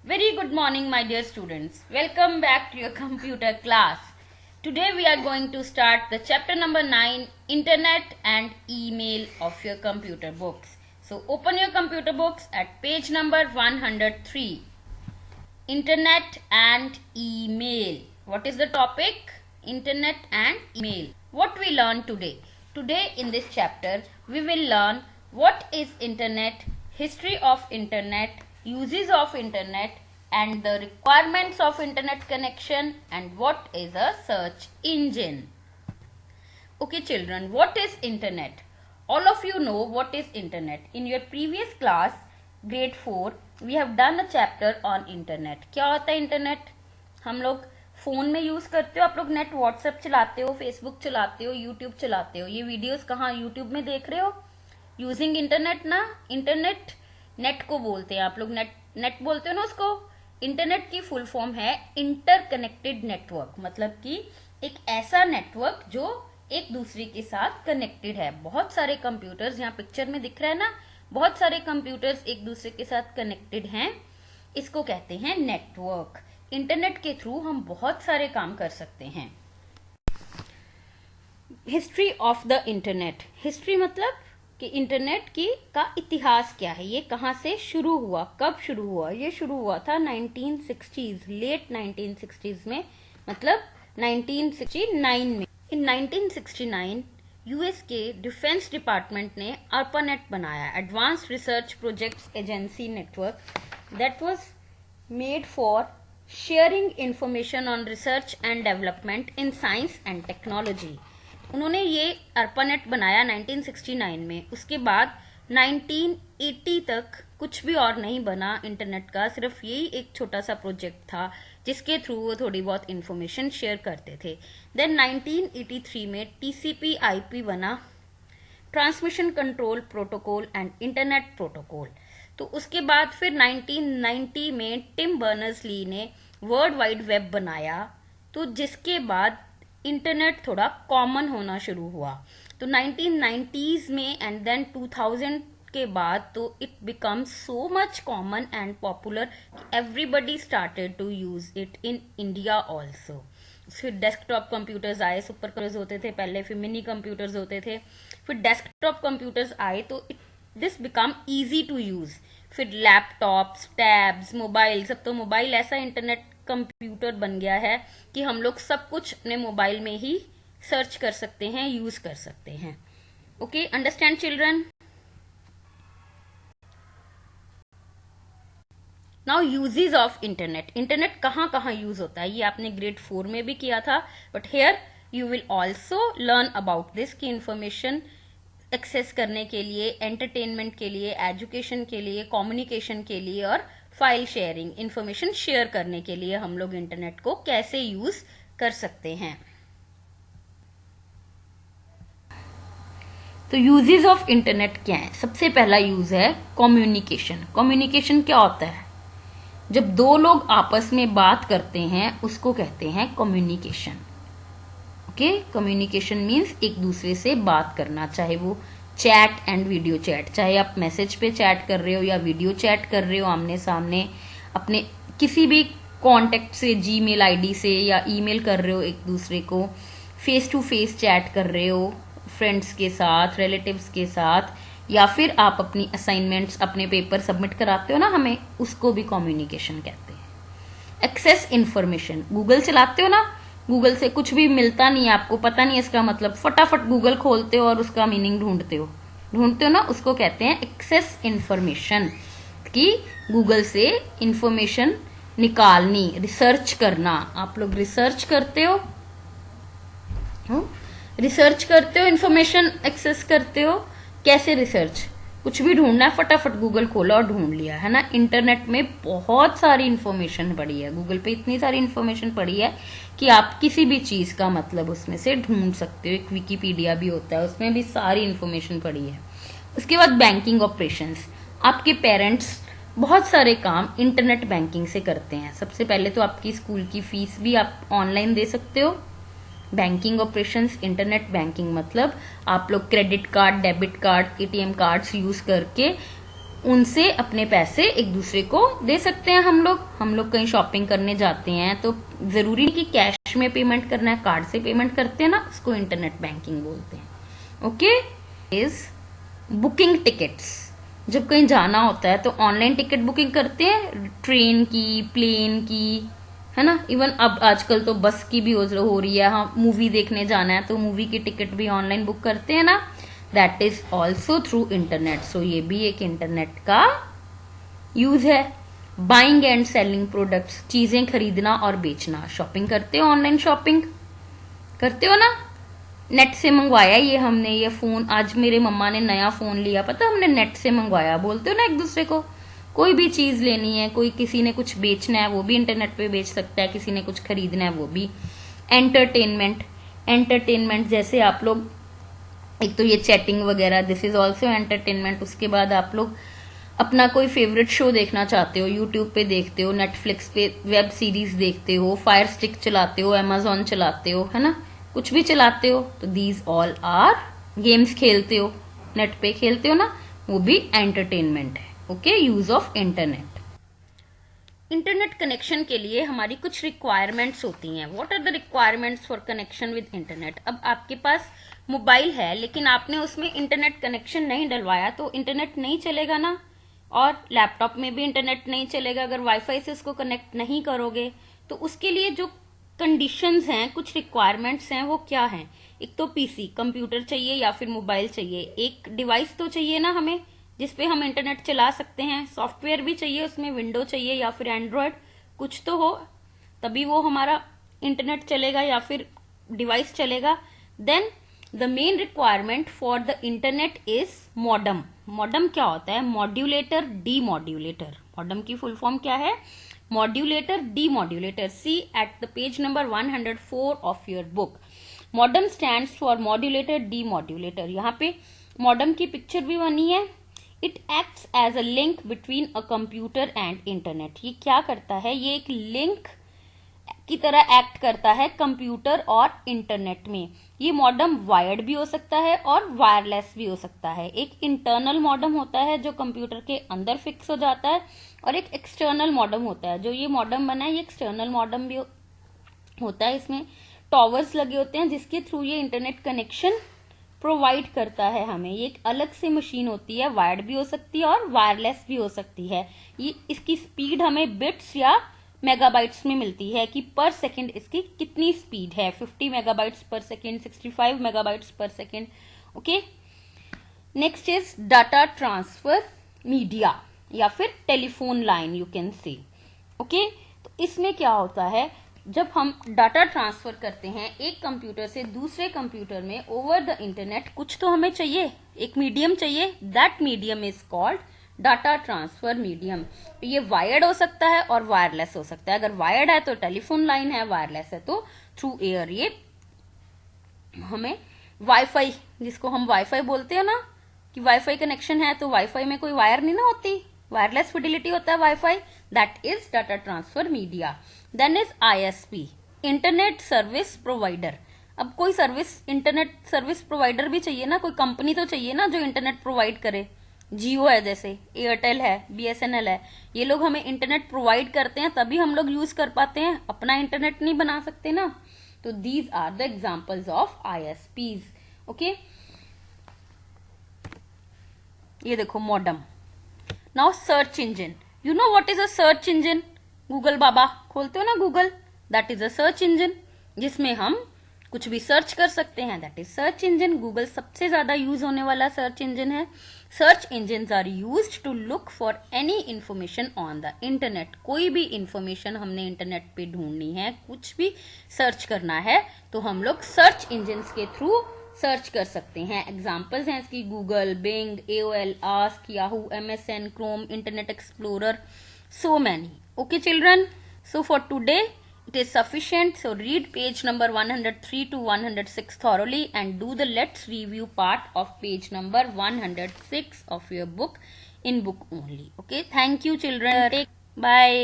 Very good morning, my dear students. Welcome back to your computer class. Today we are going to start the chapter number 9, Internet and Email of your computer books. So open your computer books at page number 103. Internet and Email. What is the topic? Internet and Email. What we learn today? Today in this chapter we will learn what is Internet, history of Internet, uses of Internet and the requirements of Internet connection and what is a search engine. Okay children, what is Internet? All of you know what is Internet. In your previous class, grade 4, we have done a chapter on Internet. क्या होता है Internet? हम लोग phone में use करते हो, आप लोग नेट व्हाट्सएप चलाते हो, फेसबुक चलाते हो, यूट्यूब चलाते हो. ये वीडियोस कहाँ यूट्यूब में देख रहे हो? यूजिंग इंटरनेट ना. इंटरनेट नेट को बोलते हैं, आप लोग नेट बोलते हो ना उसको. इंटरनेट की फुल फॉर्म है इंटरकनेक्टेड नेटवर्क, मतलब कि एक ऐसा नेटवर्क जो एक दूसरे के साथ कनेक्टेड है. बहुत सारे कंप्यूटर्स यहाँ पिक्चर में दिख रहा है ना, बहुत सारे कंप्यूटर्स एक दूसरे के साथ कनेक्टेड हैं. इसको कहते हैं नेटवर्क. इंटरनेट के थ्रू हम बहुत सारे काम कर सकते हैं. History of the internet. History मतलब कि इंटरनेट की का इतिहास क्या है, ये कहाँ से शुरू हुआ, कब शुरू हुआ. ये शुरू हुआ था 1960s, लेट 1960s में, मतलब 1969 में. इन 1969 यूएस के डिफेंस डिपार्टमेंट ने ARPANET बनाया, advanced research projects agency network, that was made for sharing information on research and development in science and technology. उन्होंने ये ARPANET बनाया 1969 में. उसके बाद 1980 तक कुछ भी और नहीं बना इंटरनेट का, सिर्फ यही एक छोटा सा प्रोजेक्ट था जिसके थ्रू वो थोड़ी बहुत इंफॉर्मेशन शेयर करते थे. देन 1983 में TCP/IP बना, transmission control protocol and internet protocol. तो उसके बाद फिर 1990 में टिम बर्नर्स-ली ने वर्ल्ड वाइड वेब बनाया, तो जिसके बाद इंटरनेट थोड़ा कॉमन होना शुरू हुआ. तो 1990s में एंड देन 2000 के बाद तो it becomes so much common and popular, everybody started to use it in India also. फिर डेस्कटॉप कंप्यूटर्स आए, सुपर कंप्यूटर्स होते थे पहले, फिर मिनी कंप्यूटर्स होते थे, फिर डेस्कटॉप कंप्यूटर्स आए, तो this become easy to use. फिर लैपटॉप्स, टैब्स, मोबाइल, सब तो मोबाइल ऐसा इंटरनेट कंप्यूटर बन गया है कि हम लोग सब कुछ अपने मोबाइल में ही सर्च कर सकते हैं, यूज कर सकते हैं. Okay, understand children? Now uses of internet. Internet कहाँ कहाँ यूज होता है, ये आपने ग्रेड 4 में भी किया था, but here you will also learn about this की इंफॉर्मेशन एक्सेस करने के लिए, एंटरटेनमेंट के लिए, एजुकेशन के लिए, कम्युनिकेशन के लिए और फाइल शेयरिंग, इंफॉर्मेशन शेयर करने के लिए हम लोग इंटरनेट को कैसे यूज कर सकते हैं. तो यूजेस ऑफ इंटरनेट क्या है? सबसे पहला यूज है कम्युनिकेशन. कम्युनिकेशन क्या होता है? जब दो लोग आपस में बात करते हैं उसको कहते हैं कम्युनिकेशन. ओके, कम्युनिकेशन मीन्स एक दूसरे से बात करना, चाहे वो चैट एंड वीडियो चैट, चाहे आप मैसेज पे चैट कर रहे हो या वीडियो चैट कर रहे हो आमने सामने, अपने किसी भी कांटेक्ट से, जीमेल आईडी से या ईमेल कर रहे हो एक दूसरे को, फेस टू फेस चैट कर रहे हो फ्रेंड्स के साथ, रिलेटिव्स के साथ, या फिर आप अपनी असाइनमेंट्स, अपने पेपर सबमिट कराते हो ना हमें, उसको भी कम्युनिकेशन कहते हैं. Access information. गूगल चलाते हो ना, गूगल से कुछ भी मिलता नहीं है, आपको पता नहीं है इसका मतलब, फटाफट गूगल खोलते हो और उसका मीनिंग ढूंढते हो ना, उसको कहते हैं एक्सेस इंफॉर्मेशन. कि गूगल से इंफॉर्मेशन निकालनी, रिसर्च करना. आप लोग रिसर्च करते हो, इंफॉर्मेशन एक्सेस करते हो. कैसे रिसर्च? कुछ भी ढूंढना है, फटाफट गूगल खोला और ढूंढ लिया, है ना. इंटरनेट में बहुत सारी इंफॉर्मेशन पड़ी है, गूगल पे इतनी सारी इंफॉर्मेशन पड़ी है कि आप किसी भी चीज का मतलब उसमें से ढूंढ सकते हो. एक विकिपीडिया भी होता है, उसमें भी सारी इंफॉर्मेशन पड़ी है. उसके बाद बैंकिंग ऑपरेशंस. आपके पेरेंट्स बहुत सारे काम इंटरनेट बैंकिंग से करते हैं. सबसे पहले तो आपकी स्कूल की फीस भी आप ऑनलाइन दे सकते हो. बैंकिंग ऑपरेशंस, इंटरनेट बैंकिंग मतलब आप लोग credit card, debit card, ATM cards use करके उनसे अपने पैसे एक दूसरे को दे सकते हैं। हम लोग कहीं शॉपिंग करने जाते हैं तो जरूरी नहीं कि कैश में पेमेंट करना है, कार्ड से पेमेंट करते हैं ना, उसको इंटरनेट बैंकिंग बोलते हैं। Okay, is booking tickets. जब कहीं जाना होता है तो ऑनलाइन टिकट बुकिंग करते हैं, ट्रेन की, प्लेन की, है ना। इवन अब आजकल तो बस की भी हो रही है। हाँ, मूवी देखने जाना है तो मूवी की टिकट भी ऑनलाइन बुक करते हैं ना, that is also through internet. So ये भी एक इंटरनेट का यूज है। बाइंग एंड सेलिंग प्रोडक्ट्स, चीजें खरीदना और बेचना। शॉपिंग करते हो, ऑनलाइन शॉपिंग करते हो ना, नेट से मंगवाया ये हमने, ये फोन आज मेरे मम्मा ने नया फोन लिया, पता हमने नेट से मंगवाया। बोलते हो ना एक दूसरे को, कोई भी चीज लेनी है, कोई किसी ने कुछ बेचना है वो भी इंटरनेट पे बेच सकता है, किसी ने कुछ खरीदना है वो भी। एंटरटेनमेंट, एंटरटेनमेंट जैसे आप लोग, एक तो ये चैटिंग वगैरह, दिस इज ऑल्सो एंटरटेनमेंट। उसके बाद आप लोग अपना कोई फेवरेट शो देखना चाहते हो, यूट्यूब पे देखते हो, नेटफ्लिक्स पे वेब सीरीज देखते हो, फायर स्टिक चलाते हो, अमेजोन चलाते हो, है ना, कुछ भी चलाते हो, तो दीज ऑल आर, गेम्स खेलते हो, नेट पे खेलते हो ना, वो भी एंटरटेनमेंट है। Okay, use of internet. Internet connection के लिए हमारी कुछ रिक्वायरमेंट्स होती हैं। What are the requirements for connection with internet? अब आपके पास मोबाइल है लेकिन आपने उसमें इंटरनेट कनेक्शन नहीं डलवाया तो इंटरनेट नहीं चलेगा ना, और लैपटॉप में भी इंटरनेट नहीं चलेगा अगर वाईफाई से उसको कनेक्ट नहीं करोगे। तो उसके लिए जो कंडीशंस हैं, कुछ रिक्वायरमेंट्स हैं, वो क्या हैं? एक तो पीसी, कंप्यूटर चाहिए या फिर मोबाइल चाहिए, एक डिवाइस तो चाहिए ना हमें जिसपे हम इंटरनेट चला सकते हैं। सॉफ्टवेयर भी चाहिए, उसमें विंडो चाहिए या फिर एंड्रॉयड, कुछ तो हो तभी वो हमारा इंटरनेट चलेगा या फिर डिवाइस चलेगा। Then the main requirement for the internet is modem. Modem क्या होता है? Modulator, demodulator. मॉडम की फुल फॉर्म क्या है? Modulator, demodulator. See at the page number 104 of your book. Modem stands for modulator, demodulator. यहाँ पे modem की picture भी बनी है। It acts as a link between a computer and internet. ये क्या करता है? ये एक लिंक की तरह एक्ट करता है कंप्यूटर और इंटरनेट में। ये मॉडम वायर्ड भी हो सकता है और वायरलेस भी हो सकता है। एक इंटरनल मॉडम होता है जो कंप्यूटर के अंदर फिक्स हो जाता है, और एक एक्सटर्नल मॉडम होता है। जो ये मॉडम बना है ये एक्सटर्नल मॉडम भी होता है। इसमें टॉवर्स लगे होते हैं जिसके थ्रू ये इंटरनेट कनेक्शन प्रोवाइड करता है हमें। ये एक अलग से मशीन होती है, वायर्ड भी हो सकती है और वायरलेस भी हो सकती है। ये इसकी स्पीड हमें बिट्स या मेगाबाइट्स में मिलती है कि पर सेकंड इसकी कितनी स्पीड है। 50 मेगाबाइट्स पर सेकंड, 65 मेगाबाइट्स पर second. Okay, next is data transfer media या फिर telephone line, you can say. Okay, तो इसमें क्या होता है? जब हम डाटा ट्रांसफर करते हैं एक कंप्यूटर से दूसरे कंप्यूटर में ओवर द इंटरनेट, कुछ तो हमें चाहिए, एक मीडियम चाहिए। That medium is called data transfer medium. ये वायर्ड हो सकता है और वायरलेस हो सकता है। अगर वायर्ड है तो टेलीफोन लाइन है, वायरलेस है तो थ्रू एयर। ये हमें वाईफाई, जिसको हम वाईफाई बोलते हैं ना, कि वाईफाई कनेक्शन है तो वाईफाई में कोई वायर नहीं ना होती, वायरलेस फिडिलिटी होता है WiFi. That is data transfer media. Then is ISP, internet service provider. अब कोई सर्विस, इंटरनेट सर्विस प्रोवाइडर भी चाहिए ना, कोई कंपनी तो चाहिए ना जो इंटरनेट प्रोवाइड करे। जियो है, जैसे एयरटेल है, बीएसएनएल है, ये लोग हमें इंटरनेट प्रोवाइड करते हैं तभी हम लोग यूज कर पाते हैं, अपना इंटरनेट नहीं बना सकते ना। तो these are the examples of ISPs. Okay, ये देखो modem. Now search engine, you know what is a search engine? Google बाबा खोलते हो ना Google, that is a search engine, जिसमें हम कुछ भी सर्च कर सकते हैं। That is search engine. Google सबसे ज्यादा यूज होने वाला सर्च इंजन है। Search engine are used to look for any information on the internet. कोई भी इंफॉर्मेशन हमने इंटरनेट पे ढूंढनी है, कुछ भी सर्च करना है, तो हम लोग सर्च इंजन के थ्रू सर्च कर सकते हैं। एग्जाम्पल्स हैं इसकी Google, Bing, AOL, Ask, Yahoo, MSN, Chrome, Internet Explorer, so many. Okay children, so for today it is sufficient. So read page number 103 to 106 thoroughly and do the let's review part of page number 106 of your book in book only. Okay, thank you children. Take bye.